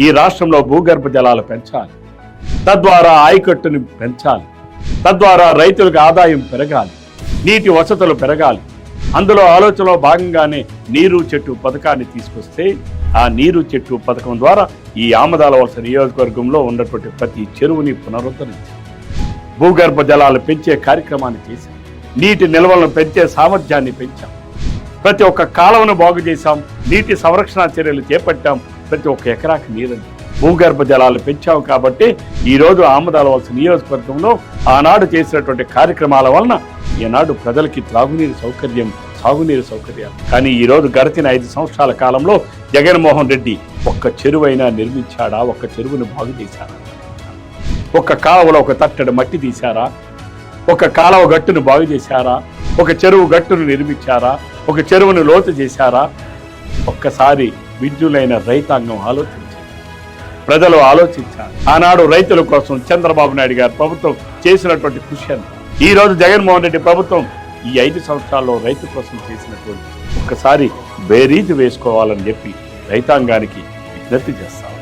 ఈ రాష్ట్రంలో భూగర్భ జలాలు పెంచాలి, తద్వారా ఆయకట్టును పెంచాలి, తద్వారా రైతులకు ఆదాయం పెరగాలి, నీటి వసతులు పెరగాలి. అందులో ఆలోచనలో భాగంగానే నీరు చెట్టు పథకాన్ని తీసుకొస్తే ఆ నీరు చెట్టు పథకం ద్వారా ఈ ఆమదాల వలస నియోజకవర్గంలో ఉన్నటువంటి ప్రతి చెరువుని పునరుద్ధరించాం, భూగర్భ జలాలు పెంచే కార్యక్రమాన్ని చేశాం, నీటి నిల్వలను పెంచే సామర్థ్యాన్ని పెంచాం, ప్రతి ఒక్క కాలువను బాగు చేశాం, నీటి సంరక్షణ చర్యలు చేపట్టాం, ప్రతి ఒక్క ఎకరాకి నీరు భూగర్భ జలాలు పెంచాం. కాబట్టి ఈరోజు ఆమదాల వలస నియోజకవర్గంలో ఆనాడు చేసినటువంటి కార్యక్రమాల వలన ఈనాడు ప్రజలకి త్రాగునీరు సౌకర్యం, సాగునీరు సౌకర్యాలు. కానీ ఈరోజు గడిచిన 5 సంవత్సరాల కాలంలో జగన్మోహన్ రెడ్డి ఒక్క చెరువైనా నిర్మించాడా? ఒక్క చెరువును బాగు చేశారా? ఒక కాలువలో ఒక తట్టడి మట్టి తీశారా? ఒక కాలువ గట్టును బాగు చేశారా? ఒక చెరువు గట్టును నిర్మించారా? ఒక చెరువును లోతు చేశారా? ఒక్కసారి విద్యులైన రైతాంగం ఆలోచించారు, ప్రజలు ఆలోచించారు. ఆనాడు రైతుల కోసం చంద్రబాబు నాయుడు గారు ప్రభుత్వం చేసినటువంటి కృషి అని ఈ రోజు జగన్మోహన్ రెడ్డి ప్రభుత్వం ఈ 5 సంవత్సరాల్లో రైతు కోసం చేసినటువంటి ఒక్కసారి బేరీజు వేసుకోవాలని చెప్పి రైతాంగానికి విజ్ఞప్తి చేస్తాం.